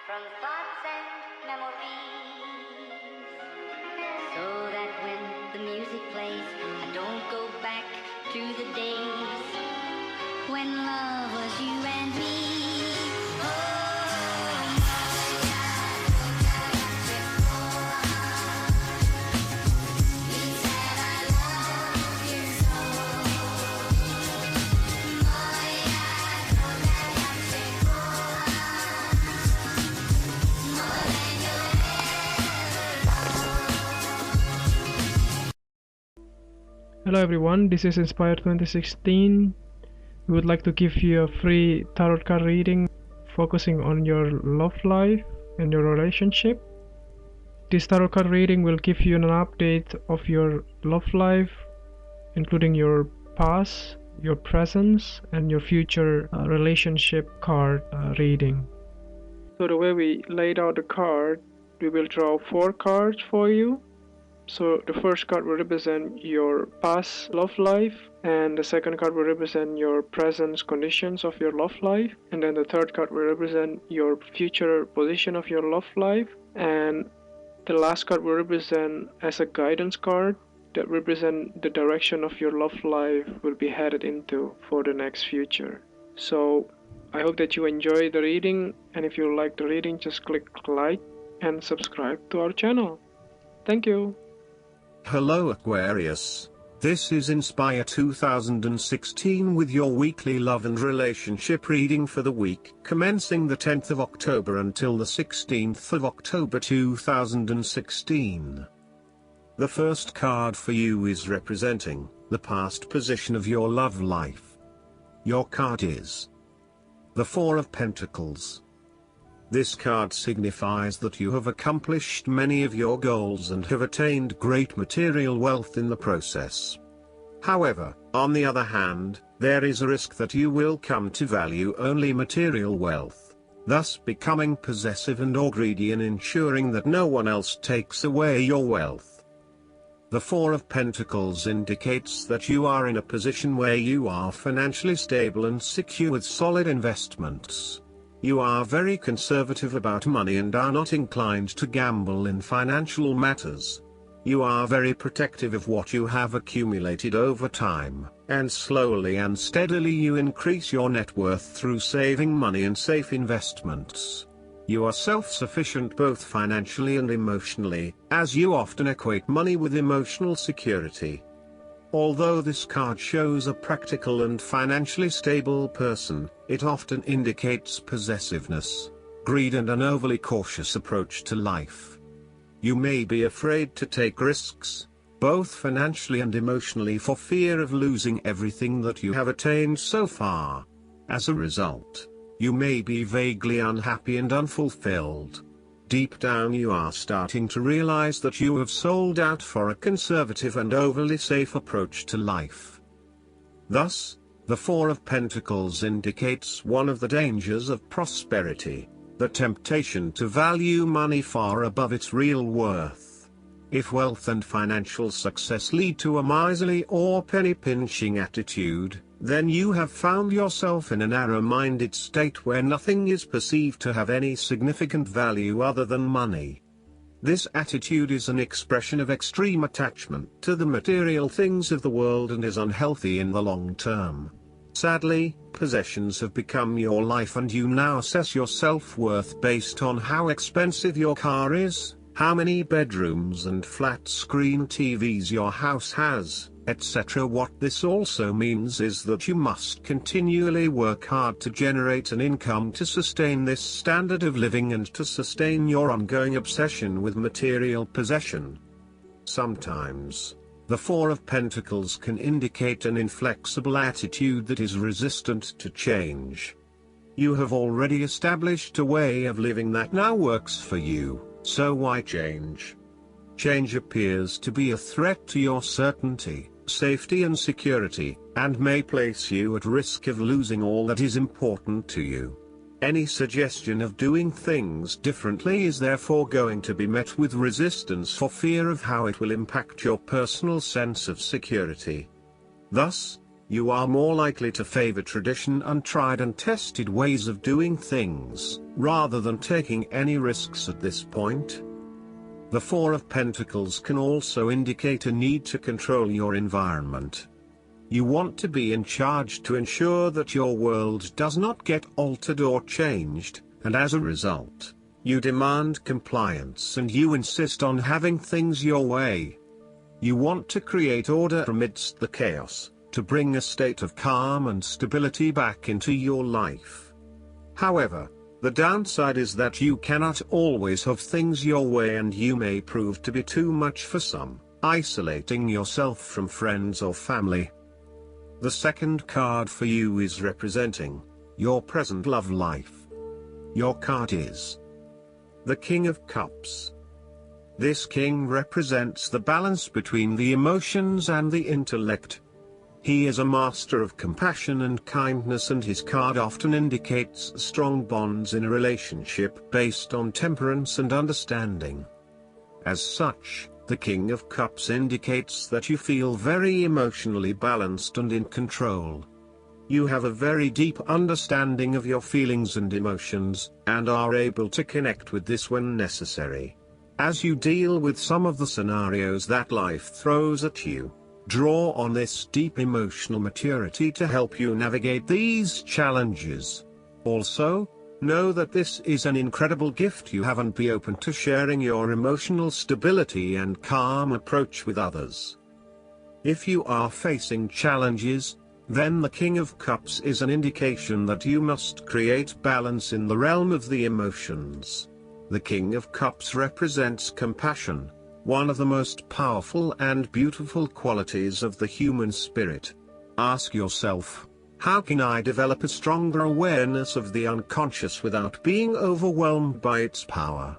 from thoughts and memories, so that when the music plays, I don't go back to the days when love was you and me. Hello everyone, this is Inspire 2016. We would like to give you a free tarot card reading focusing on your love life and your relationship. This tarot card reading will give you an update of your love life, including your past, your present, and your future relationship card reading. So the way we laid out the card, we will draw 4 cards for you. So the first card will represent your past love life, and the second card will represent your present conditions of your love life, and then the third card will represent your future position of your love life, and the last card will represent as a guidance card that represent the direction of your love life will be headed into for the next future. So I hope that you enjoy the reading, and if you like the reading, just click like and subscribe to our channel. Thank you. Hello Aquarius, this is Inspire 2016 with your weekly love and relationship reading for the week commencing the 10th of October until the 16th of October 2016. The first card for you is representing the past position of your love life. Your card is the Four of Pentacles. This card signifies that you have accomplished many of your goals and have attained great material wealth in the process. However, on the other hand, there is a risk that you will come to value only material wealth, thus becoming possessive and or greedy in ensuring that no one else takes away your wealth. The Four of Pentacles indicates that you are in a position where you are financially stable and secure with solid investments. You are very conservative about money and are not inclined to gamble in financial matters. You are very protective of what you have accumulated over time, and slowly and steadily you increase your net worth through saving money and safe investments. You are self-sufficient both financially and emotionally, as you often equate money with emotional security. Although this card shows a practical and financially stable person, it often indicates possessiveness, greed and an overly cautious approach to life. You may be afraid to take risks, both financially and emotionally, for fear of losing everything that you have attained so far. As a result, you may be vaguely unhappy and unfulfilled. Deep down you are starting to realize that you have sold out for a conservative and overly safe approach to life. Thus, the Four of Pentacles indicates one of the dangers of prosperity, the temptation to value money far above its real worth. If wealth and financial success lead to a miserly or penny-pinching attitude, then you have found yourself in a narrow-minded state where nothing is perceived to have any significant value other than money. This attitude is an expression of extreme attachment to the material things of the world and is unhealthy in the long term. Sadly, possessions have become your life and you now assess your self-worth based on how expensive your car is, how many bedrooms and flat-screen TVs your house has, etc. What this also means is that you must continually work hard to generate an income to sustain this standard of living and to sustain your ongoing obsession with material possession. Sometimes, the Four of Pentacles can indicate an inflexible attitude that is resistant to change. You have already established a way of living that now works for you, so why change? Change appears to be a threat to your certainty, safety and security, and may place you at risk of losing all that is important to you. Any suggestion of doing things differently is therefore going to be met with resistance for fear of how it will impact your personal sense of security. Thus, You are more likely to favor tradition and tried and tested ways of doing things, rather than taking any risks at this point. The Four of Pentacles can also indicate a need to control your environment. You want to be in charge to ensure that your world does not get altered or changed, and as a result, you demand compliance and you insist on having things your way. You want to create order amidst the chaos, to bring a state of calm and stability back into your life. However, the downside is that you cannot always have things your way, and you may prove to be too much for some, isolating yourself from friends or family. The second card for you is representing your present love life. Your card is the King of Cups. This king represents the balance between the emotions and the intellect. He is a master of compassion and kindness, and his card often indicates strong bonds in a relationship based on temperance and understanding. As such, the King of Cups indicates that you feel very emotionally balanced and in control. You have a very deep understanding of your feelings and emotions, and are able to connect with this when necessary. As you deal with some of the scenarios that life throws at you, draw on this deep emotional maturity to help you navigate these challenges. Also, know that this is an incredible gift you have, and be open to sharing your emotional stability and calm approach with others. If you are facing challenges, then the King of Cups is an indication that you must create balance in the realm of the emotions. The King of Cups represents compassion, one of the most powerful and beautiful qualities of the human spirit. Ask yourself, how can I develop a stronger awareness of the unconscious without being overwhelmed by its power?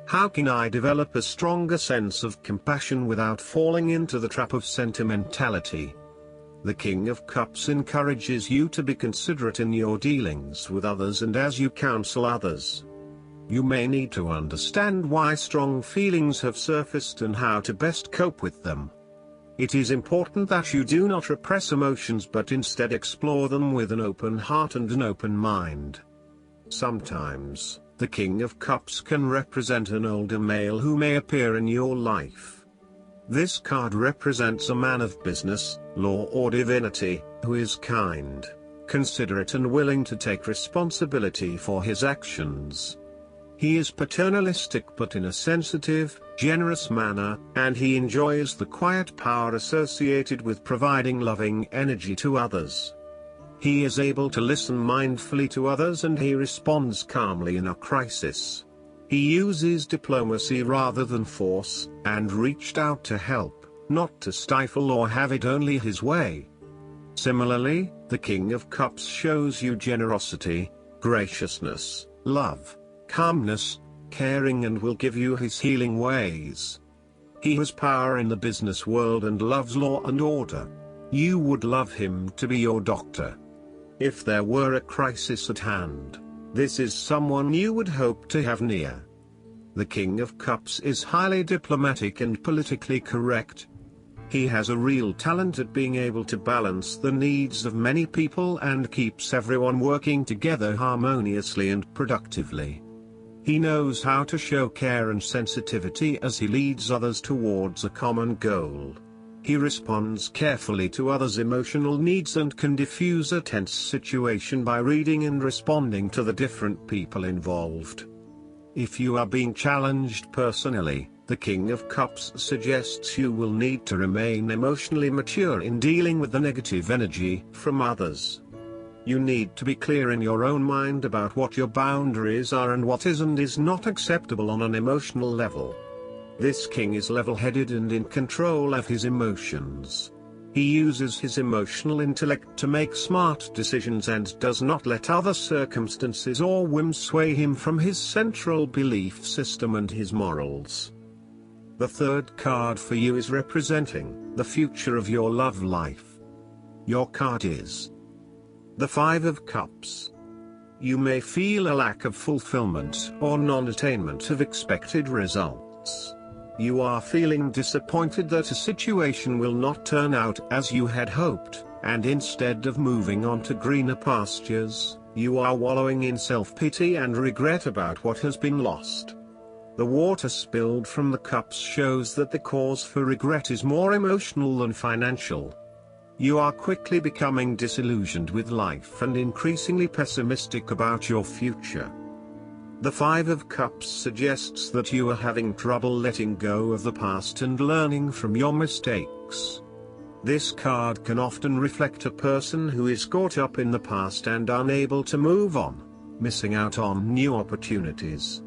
How can I develop a stronger sense of compassion without falling into the trap of sentimentality? The King of Cups encourages you to be considerate in your dealings with others and as you counsel others. You may need to understand why strong feelings have surfaced and how to best cope with them. It is important that you do not repress emotions but instead explore them with an open heart and an open mind. Sometimes, the King of Cups can represent an older male who may appear in your life. This card represents a man of business, law or divinity, who is kind, considerate and willing to take responsibility for his actions. He is paternalistic but in a sensitive, generous manner, and he enjoys the quiet power associated with providing loving energy to others. He is able to listen mindfully to others and he responds calmly in a crisis. He uses diplomacy rather than force, and reached out to help, not to stifle or have it only his way. Similarly, the King of Cups shows you generosity, graciousness, love, calmness, caring, and will give you his healing ways. He has power in the business world and loves law and order. You would love him to be your doctor. If there were a crisis at hand, this is someone you would hope to have near. The King of Cups is highly diplomatic and politically correct. He has a real talent at being able to balance the needs of many people and keeps everyone working together harmoniously and productively. He knows how to show care and sensitivity as he leads others towards a common goal. He responds carefully to others' emotional needs and can diffuse a tense situation by reading and responding to the different people involved. If you are being challenged personally, the King of Cups suggests you will need to remain emotionally mature in dealing with the negative energy from others. You need to be clear in your own mind about what your boundaries are and what is and is not acceptable on an emotional level. This king is level-headed and in control of his emotions. He uses his emotional intellect to make smart decisions and does not let other circumstances or whims sway him from his central belief system and his morals. The third card for you is representing the future of your love life. Your card is the Five of Cups. You may feel a lack of fulfillment or non-attainment of expected results. You are feeling disappointed that a situation will not turn out as you had hoped, and instead of moving on to greener pastures, you are wallowing in self-pity and regret about what has been lost. The water spilled from the cups shows that the cause for regret is more emotional than financial. You are quickly becoming disillusioned with life and increasingly pessimistic about your future. The Five of Cups suggests that you are having trouble letting go of the past and learning from your mistakes. This card can often reflect a person who is caught up in the past and unable to move on, missing out on new opportunities.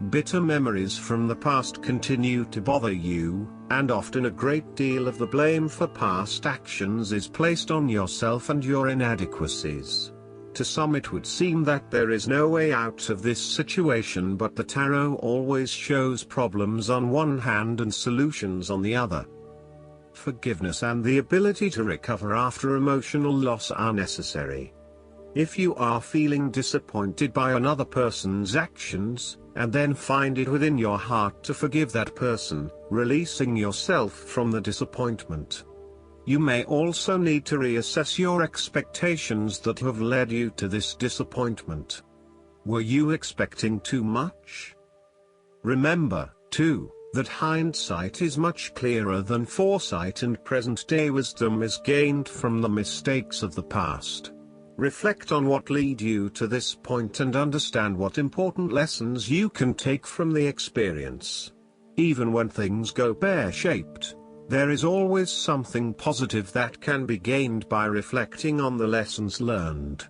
Bitter memories from the past continue to bother you, and often a great deal of the blame for past actions is placed on yourself and your inadequacies. To some it would seem that there is no way out of this situation, but the tarot always shows problems on one hand and solutions on the other. Forgiveness and the ability to recover after emotional loss are necessary. If you are feeling disappointed by another person's actions, and then find it within your heart to forgive that person, releasing yourself from the disappointment. You may also need to reassess your expectations that have led you to this disappointment. Were you expecting too much? Remember, too, that hindsight is much clearer than foresight, and present-day wisdom is gained from the mistakes of the past. Reflect on what led you to this point and understand what important lessons you can take from the experience. Even when things go pear-shaped, there is always something positive that can be gained by reflecting on the lessons learned.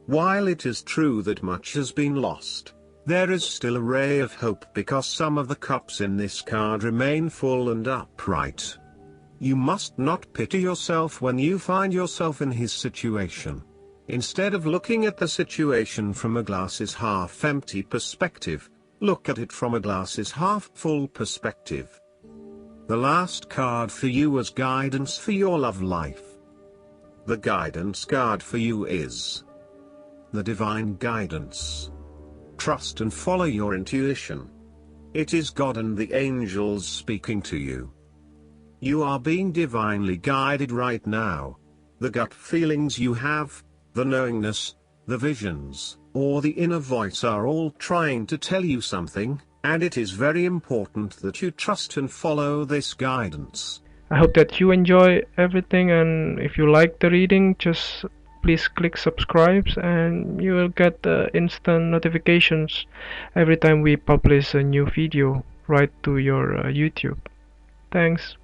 While it is true that much has been lost, there is still a ray of hope because some of the cups in this card remain full and upright. You must not pity yourself when you find yourself in his situation. Instead of looking at the situation from a glass half empty perspective, look at it from a glass half full perspective. The last card for you was guidance for your love life. The guidance card for you is the divine guidance. Trust and follow your intuition. It is God and the angels speaking to you. You are being divinely guided right now. The gut feelings you have, the knowingness, the visions, or the inner voice are all trying to tell you something, and it is very important that you trust and follow this guidance. I hope that you enjoy everything, and if you like the reading, just please click subscribe and you will get instant notifications every time we publish a new video right to your YouTube. Thanks.